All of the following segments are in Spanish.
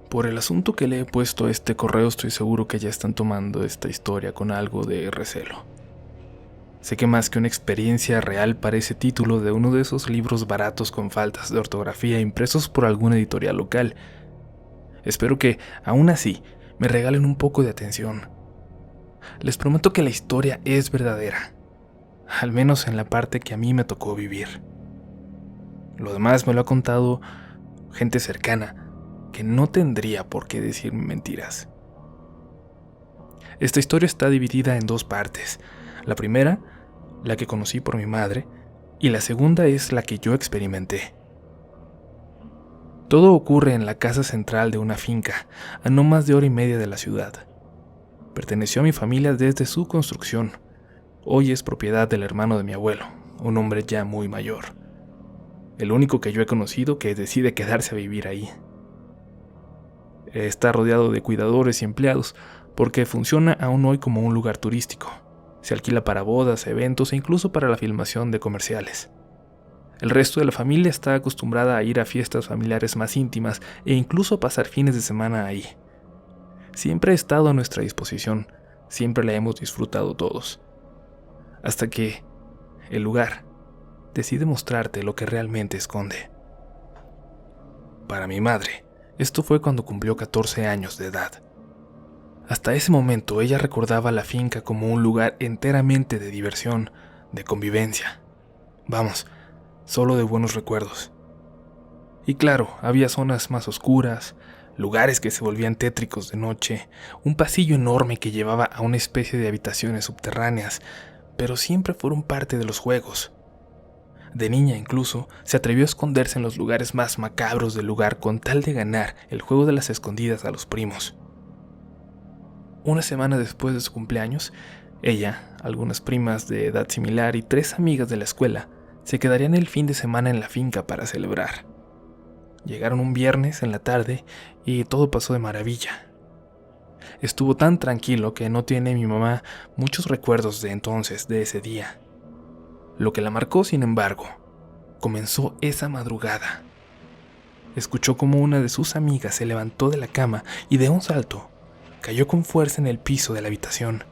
Por el asunto que le he puesto a este correo, estoy seguro que ya están tomando esta historia con algo de recelo. Sé que más que una experiencia real parece título de uno de esos libros baratos con faltas de ortografía impresos por alguna editorial local. Espero que, aún así, me regalen un poco de atención. Les prometo que la historia es verdadera, al menos en la parte que a mí me tocó vivir. Lo demás me lo ha contado gente cercana, que no tendría por qué decirme mentiras. Esta historia está dividida en dos partes. La primera, la que conocí por mi madre, y la segunda es la que yo experimenté. Todo ocurre en la casa central de una finca, a no más de hora y media de la ciudad. Perteneció a mi familia desde su construcción. Hoy es propiedad del hermano de mi abuelo, un hombre ya muy mayor. El único que yo he conocido que decide quedarse a vivir ahí. Está rodeado de cuidadores y empleados, porque funciona aún hoy como un lugar turístico. Se alquila para bodas, eventos e incluso para la filmación de comerciales. El resto de la familia está acostumbrada a ir a fiestas familiares más íntimas e incluso a pasar fines de semana ahí. Siempre ha estado a nuestra disposición, siempre la hemos disfrutado todos. Hasta que el lugar decide mostrarte lo que realmente esconde. Para mi madre, esto fue cuando cumplió 14 años de edad. Hasta ese momento ella recordaba la finca como un lugar enteramente de diversión, de convivencia. Vamos, solo de buenos recuerdos. Y claro, había zonas más oscuras, lugares que se volvían tétricos de noche, un pasillo enorme que llevaba a una especie de habitaciones subterráneas, pero siempre fueron parte de los juegos. De niña incluso, se atrevió a esconderse en los lugares más macabros del lugar con tal de ganar el juego de las escondidas a los primos. Una semana después de su cumpleaños, ella, algunas primas de edad similar y 3 amigas de la escuela se quedarían el fin de semana en la finca para celebrar. Llegaron un viernes en la tarde y todo pasó de maravilla. Estuvo tan tranquilo que no tiene mi mamá muchos recuerdos de entonces, de ese día. Lo que la marcó, sin embargo, comenzó esa madrugada. Escuchó cómo una de sus amigas se levantó de la cama y de un salto cayó con fuerza en el piso de la habitación.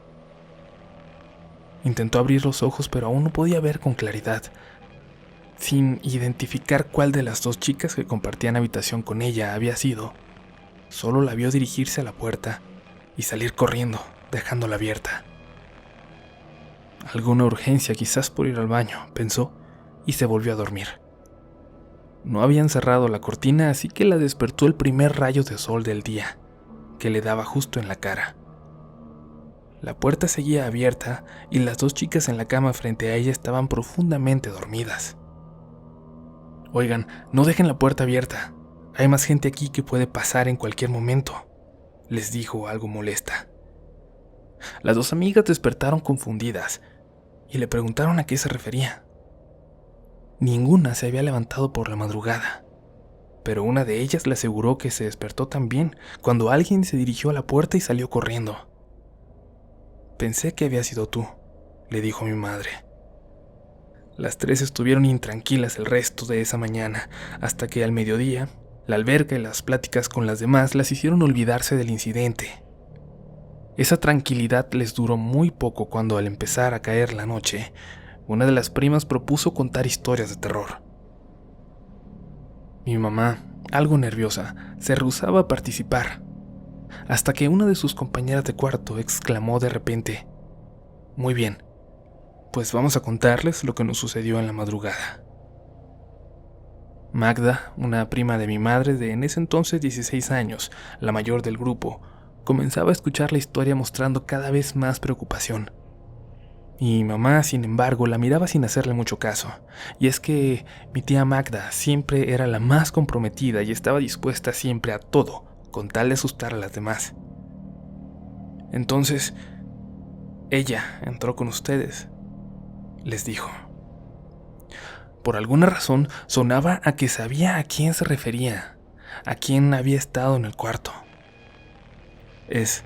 Intentó abrir los ojos, pero aún no podía ver con claridad. Sin identificar cuál de las 2 chicas que compartían habitación con ella había sido, solo la vio dirigirse a la puerta y salir corriendo, dejándola abierta. Alguna urgencia, quizás por ir al baño, pensó, y se volvió a dormir. No habían cerrado la cortina, así que la despertó el primer rayo de sol del día, que le daba justo en la cara. La puerta seguía abierta y las 2 chicas en la cama frente a ella estaban profundamente dormidas. «Oigan, no dejen la puerta abierta. Hay más gente aquí que puede pasar en cualquier momento», les dijo algo molesta. Las 2 amigas despertaron confundidas y le preguntaron a qué se refería. Ninguna se había levantado por la madrugada, pero una de ellas le aseguró que se despertó también cuando alguien se dirigió a la puerta y salió corriendo. «Pensé que había sido tú», le dijo mi madre. Las 3 estuvieron intranquilas el resto de esa mañana, hasta que al mediodía, la alberca y las pláticas con las demás las hicieron olvidarse del incidente. Esa tranquilidad les duró muy poco cuando, al empezar a caer la noche, una de las primas propuso contar historias de terror. Mi mamá, algo nerviosa, se rehusaba a participar, hasta que una de sus compañeras de cuarto exclamó de repente: «Muy bien, pues vamos a contarles lo que nos sucedió en la madrugada». Magda, una prima de mi madre de en ese entonces 16 años, la mayor del grupo, comenzaba a escuchar la historia mostrando cada vez más preocupación. Mi mamá, sin embargo, la miraba sin hacerle mucho caso, y es que mi tía Magda siempre era la más comprometida y estaba dispuesta siempre a todo, con tal de asustar a las demás. «Entonces, ella entró con ustedes», les dijo. Por alguna razón sonaba a que sabía a quién se refería, a quién había estado en el cuarto. «Es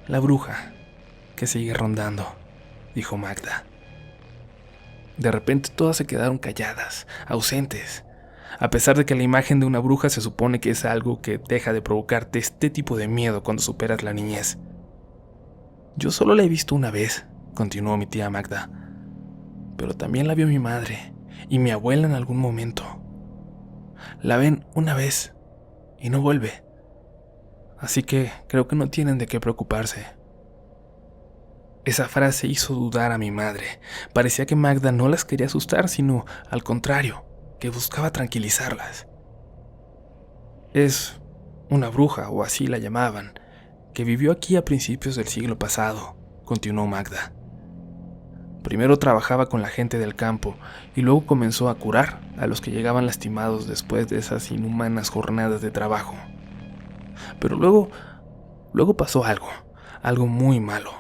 la bruja que sigue rondando», dijo Magda. De repente todas se quedaron calladas, ausentes. a pesar de que la imagen de una bruja se supone que es algo que deja de provocarte este tipo de miedo cuando superas la niñez. Yo solo la he visto una vez, continuó mi tía Magda, pero también la vio mi madre y mi abuela en algún momento. La ven una vez y no vuelve, así que creo que no tienen de qué preocuparse. Esa frase hizo dudar a mi madre. Parecía que Magda no las quería asustar, sino al contrario, que buscaba tranquilizarlas. Es una bruja, o así la llamaban, que vivió aquí a principios del siglo pasado, continuó Magda. Primero trabajaba con la gente del campo y luego comenzó a curar a los que llegaban lastimados después de esas inhumanas jornadas de trabajo. Pero luego pasó algo muy malo.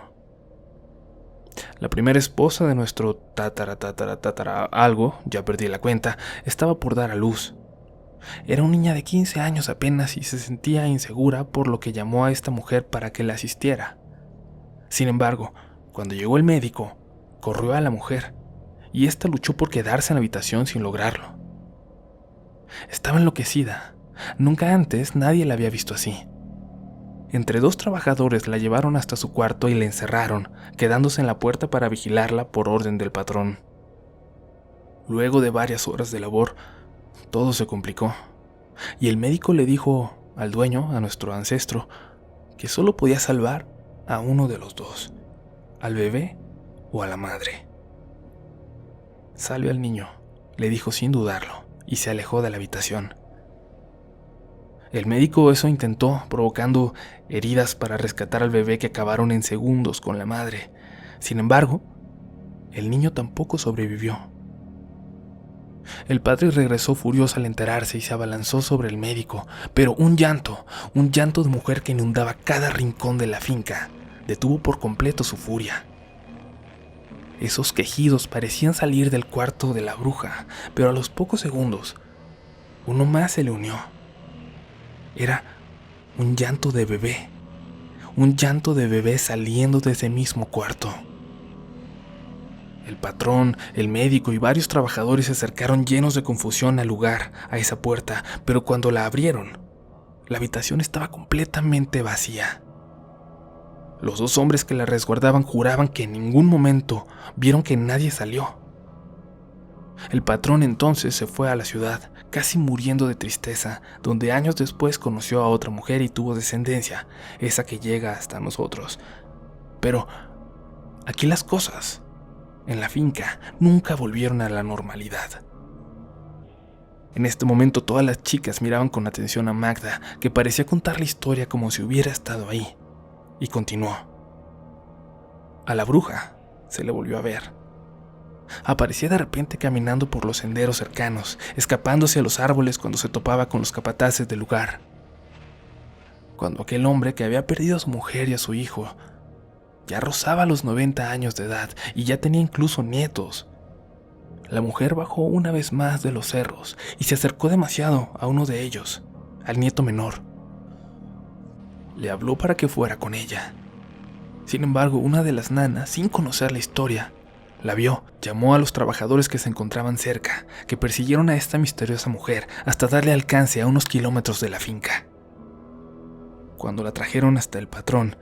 La primera esposa de nuestro tatara algo, ya perdí la cuenta, estaba por dar a luz. Era una niña de 15 años apenas y se sentía insegura, por lo que llamó a esta mujer para que la asistiera. Sin embargo, cuando llegó el médico, corrió a la mujer y ésta luchó por quedarse en la habitación sin lograrlo. Estaba enloquecida. Nunca antes nadie la había visto así. Entre dos trabajadores la llevaron hasta su cuarto y la encerraron, quedándose en la puerta para vigilarla por orden del patrón. Luego de varias horas de labor, todo se complicó, y el médico le dijo al dueño, a nuestro ancestro, que solo podía salvar a uno de los dos, al bebé o a la madre. Salve al niño, le dijo sin dudarlo, y se alejó de la habitación. El médico eso intentó, provocando heridas para rescatar al bebé que acabaron en segundos con la madre. Sin embargo, el niño tampoco sobrevivió. El padre regresó furioso al enterarse y se abalanzó sobre el médico, pero un llanto de mujer que inundaba cada rincón de la finca, detuvo por completo su furia. Esos quejidos parecían salir del cuarto de la bruja, pero a los pocos segundos, uno más se le unió. Era un llanto de bebé saliendo de ese mismo cuarto. El patrón, el médico y varios trabajadores se acercaron llenos de confusión al lugar, a esa puerta, pero cuando la abrieron, la habitación estaba completamente vacía. Los dos hombres que la resguardaban juraban que en ningún momento vieron que nadie salió. El patrón entonces se fue a la ciudad, casi muriendo de tristeza, donde años después conoció a otra mujer y tuvo descendencia, esa que llega hasta nosotros. Pero aquí las cosas, en la finca, nunca volvieron a la normalidad. En este momento todas las chicas miraban con atención a Magda, que parecía contar la historia como si hubiera estado ahí, y continuó. A la bruja se le volvió a ver. Aparecía de repente caminando por los senderos cercanos, escapándose a los árboles cuando se topaba con los capataces del lugar. Cuando aquel hombre que había perdido a su mujer y a su hijo ya rozaba los 90 años de edad y ya tenía incluso nietos, la mujer bajó una vez más de los cerros y se acercó demasiado a uno de ellos, al nieto menor. Le habló para que fuera con ella. Sin embargo, una de las nanas, sin conocer la historia, la vio, llamó a los trabajadores que se encontraban cerca, que persiguieron a esta misteriosa mujer hasta darle alcance a unos kilómetros de la finca. Cuando la trajeron hasta el patrón,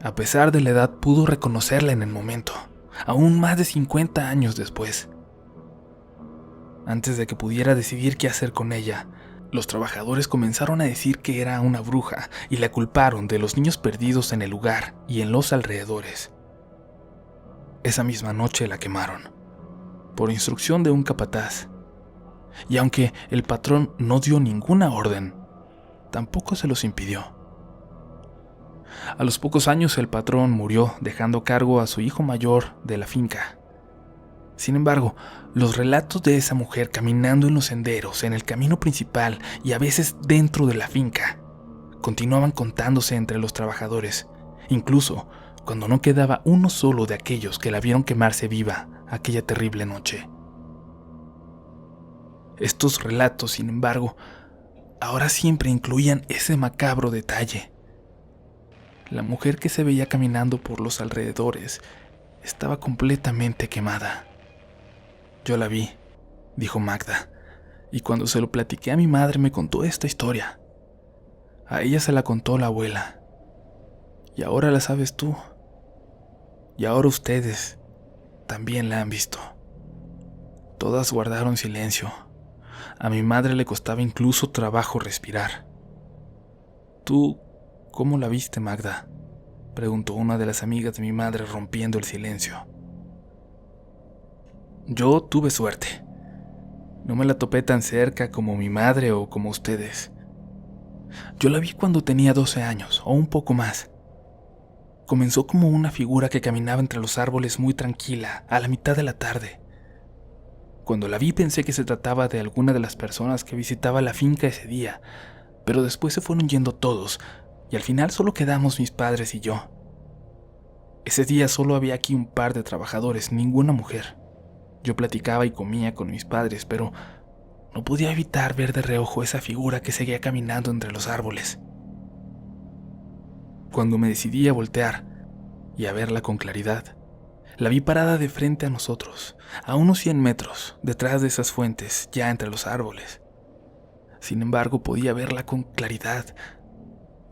a pesar de la edad, pudo reconocerla en el momento, aún más de 50 años después. Antes de que pudiera decidir qué hacer con ella, los trabajadores comenzaron a decir que era una bruja y la culparon de los niños perdidos en el lugar y en los alrededores. Esa misma noche la quemaron, por instrucción de un capataz, y aunque el patrón no dio ninguna orden, tampoco se los impidió. A los pocos años el patrón murió, dejando a cargo a su hijo mayor de la finca. Sin embargo, los relatos de esa mujer caminando en los senderos, en el camino principal y a veces dentro de la finca, continuaban contándose entre los trabajadores, incluso cuando no quedaba uno solo de aquellos que la vieron quemarse viva aquella terrible noche. Estos relatos, sin embargo, ahora siempre incluían ese macabro detalle. La mujer que se veía caminando por los alrededores estaba completamente quemada. Yo la vi, dijo Magda, Y cuando se lo platiqué a mi madre me contó esta historia. A ella se la contó la abuela. Y ahora la sabes tú. Y ahora ustedes también la han visto. Todas guardaron silencio. A mi madre le costaba incluso trabajo respirar. ¿Tú cómo la viste, Magda?, preguntó una de las amigas de mi madre rompiendo el silencio. Yo tuve suerte. No me la topé tan cerca como mi madre o como ustedes. Yo la vi cuando tenía 12 años, o un poco más. Comenzó como una figura que caminaba entre los árboles muy tranquila, a la mitad de la tarde. Cuando la vi pensé que se trataba de alguna de las personas que visitaba la finca ese día, pero después se fueron yendo todos, y al final solo quedamos mis padres y yo. Ese día solo había aquí un par de trabajadores, ninguna mujer. Yo platicaba y comía con mis padres, pero no podía evitar ver de reojo esa figura que seguía caminando entre los árboles. Cuando me decidí a voltear y a verla con claridad, la vi parada de frente a nosotros, a unos 100 metros, detrás de esas fuentes, ya entre los árboles. Sin embargo, podía verla con claridad.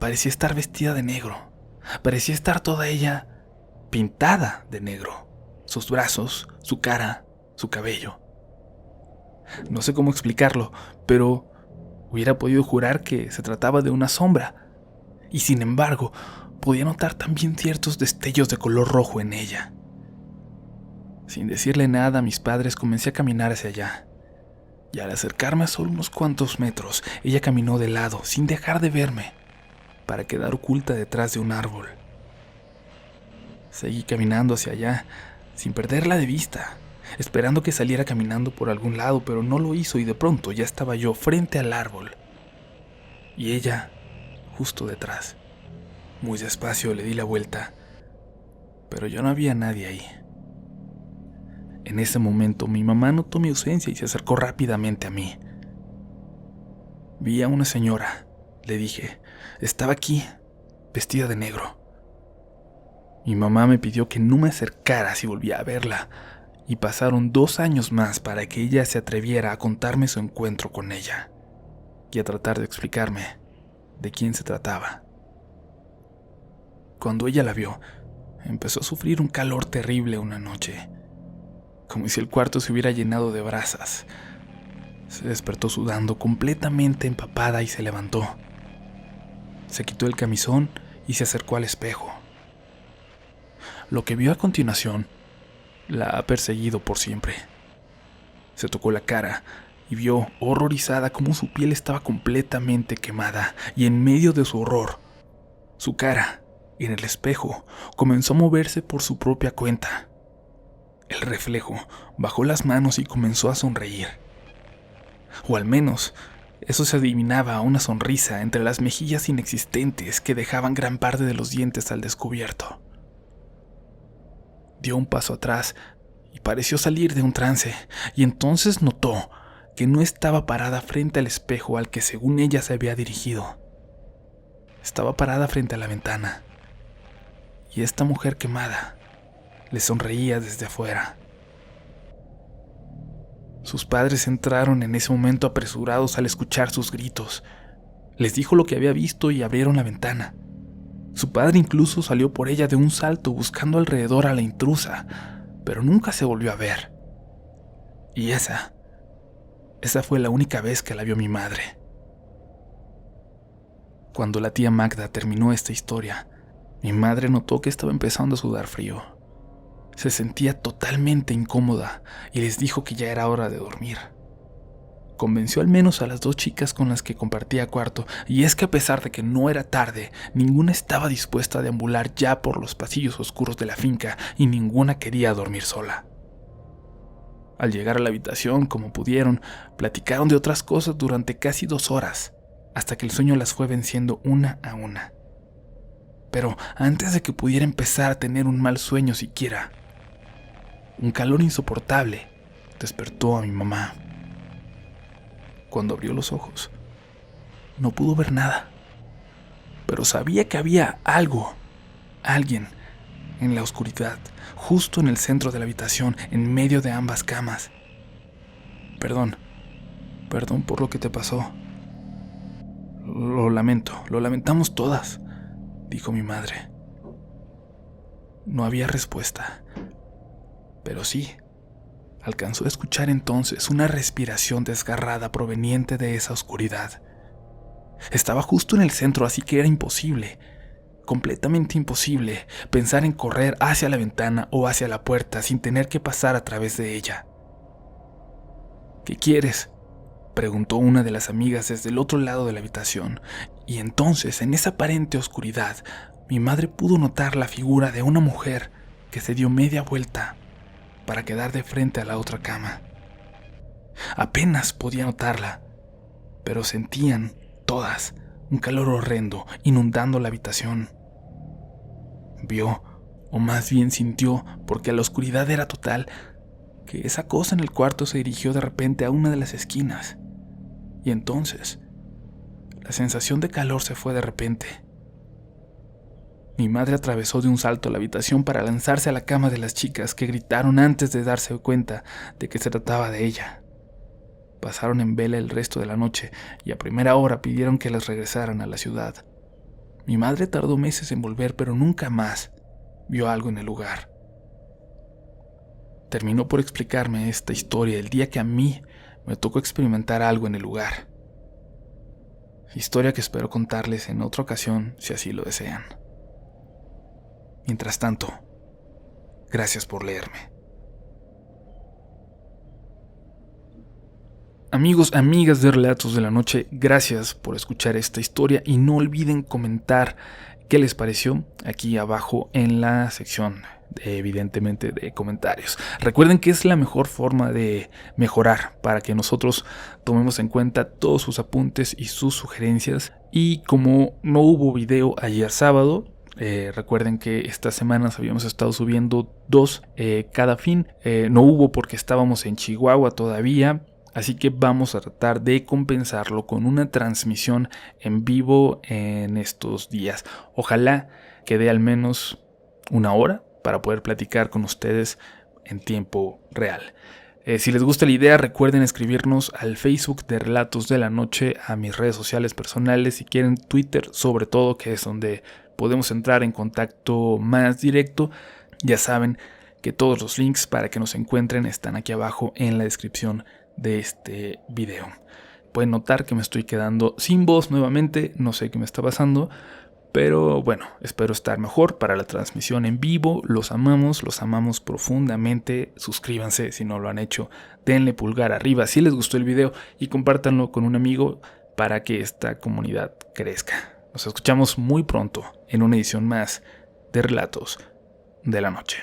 Parecía estar vestida de negro. Parecía estar toda ella pintada de negro. Sus brazos, su cara, su cabello. No sé cómo explicarlo, pero hubiera podido jurar que se trataba de una sombra. Y sin embargo, podía notar también ciertos destellos de color rojo en ella. Sin decirle nada a mis padres, comencé a caminar hacia allá. Y al acercarme a solo unos cuantos metros, ella caminó de lado, sin dejar de verme, para quedar oculta detrás de un árbol. Seguí caminando hacia allá, sin perderla de vista, esperando que saliera caminando por algún lado, pero no lo hizo y de pronto ya estaba yo frente al árbol. Y ella, justo detrás. Muy despacio le di la vuelta, pero ya no había nadie ahí. En ese momento mi mamá notó mi ausencia y se acercó rápidamente a mí. Vi a una señora, le dije. Estaba aquí, vestida de negro. Mi mamá me pidió que no me acercara si volvía a verla, y pasaron 2 años más para que ella se atreviera a contarme su encuentro con ella y a tratar de explicarme de quién se trataba. Cuando ella la vio, empezó a sufrir un calor terrible una noche, como si el cuarto se hubiera llenado de brasas. Se despertó sudando, completamente empapada, y se levantó. Se quitó el camisón y se acercó al espejo. Lo que vio a continuación la ha perseguido por siempre. Se tocó la cara y vio, horrorizada, cómo su piel estaba completamente quemada, y en medio de su horror, su cara, en el espejo, comenzó a moverse por su propia cuenta. El reflejo bajó las manos y comenzó a sonreír. O al menos, eso se adivinaba a una sonrisa entre las mejillas inexistentes que dejaban gran parte de los dientes al descubierto. Dio un paso atrás y pareció salir de un trance, y entonces notó que no estaba parada frente al espejo al que según ella se había dirigido. Estaba parada frente a la ventana, y esta mujer quemada le sonreía desde afuera. Sus padres entraron en ese momento apresurados al escuchar sus gritos. Les dijo lo que había visto y abrieron la ventana. Su padre incluso salió por ella de un salto buscando alrededor a la intrusa, pero nunca se volvió a ver. Y esa fue la única vez que la vio mi madre. Cuando la tía Magda terminó esta historia, mi madre notó que estaba empezando a sudar frío. Se sentía totalmente incómoda y les dijo que ya era hora de dormir. Convenció al menos a las 2 chicas con las que compartía cuarto, y es que a pesar de que no era tarde, ninguna estaba dispuesta a deambular ya por los pasillos oscuros de la finca y ninguna quería dormir sola. Al llegar a la habitación, como pudieron, platicaron de otras cosas durante casi 2 horas, hasta que el sueño las fue venciendo una a una. Pero antes de que pudiera empezar a tener un mal sueño siquiera, un calor insoportable despertó a mi mamá. Cuando abrió los ojos, no pudo ver nada, pero sabía que había alguien, en la oscuridad, justo en el centro de la habitación, en medio de ambas camas. Perdón, Perdón por lo que te pasó. Lo lamento, lo lamentamos todas, dijo mi madre. No había respuesta, pero sí, alcanzó a escuchar entonces una respiración desgarrada proveniente de esa oscuridad. Estaba justo en el centro, así que era imposible, completamente imposible, pensar en correr hacia la ventana o hacia la puerta sin tener que pasar a través de ella. ¿Qué quieres?, preguntó una de las amigas desde el otro lado de la habitación, y entonces, en esa aparente oscuridad, mi madre pudo notar la figura de una mujer que se dio media vuelta para quedar de frente a la otra cama. Apenas podía notarla, pero sentían todas un calor horrendo inundando la habitación. Vio, o más bien sintió, porque la oscuridad era total, que esa cosa en el cuarto se dirigió de repente a una de las esquinas. Y entonces, la sensación de calor se fue de repente. Mi madre atravesó de un salto la habitación para lanzarse a la cama de las chicas, que gritaron antes de darse cuenta de que se trataba de ella. Pasaron en vela el resto de la noche y a primera hora pidieron que las regresaran a la ciudad. Mi madre tardó meses en volver, pero nunca más vio algo en el lugar. Terminó por explicarme esta historia el día que a mí me tocó experimentar algo en el lugar. Historia que espero contarles en otra ocasión si así lo desean. Mientras tanto, gracias por leerme. Amigos, amigas de Relatos de la Noche, gracias por escuchar esta historia y no olviden comentar qué les pareció aquí abajo en la sección, evidentemente, de comentarios. Recuerden que es la mejor forma de mejorar para que nosotros tomemos en cuenta todos sus apuntes y sus sugerencias. Y como no hubo video ayer sábado, recuerden que estas semanas habíamos estado subiendo 2 cada fin. No hubo porque estábamos en Chihuahua todavía. Así que vamos a tratar de compensarlo con una transmisión en vivo en estos días. Ojalá que dé al menos una hora para poder platicar con ustedes en tiempo real. Si les gusta la idea, recuerden escribirnos al Facebook de Relatos de la Noche, a mis redes sociales personales, si quieren Twitter sobre todo, que es donde podemos entrar en contacto más directo. Ya saben que todos los links para que nos encuentren están aquí abajo en la descripción de este video. Pueden notar que me estoy quedando sin voz nuevamente, no sé qué me está pasando, pero bueno, espero estar mejor para la transmisión en vivo. Los amamos profundamente. Suscríbanse si no lo han hecho, denle pulgar arriba si les gustó el video y compártanlo con un amigo para que esta comunidad crezca. Nos escuchamos muy pronto en una edición más de Relatos de la Noche.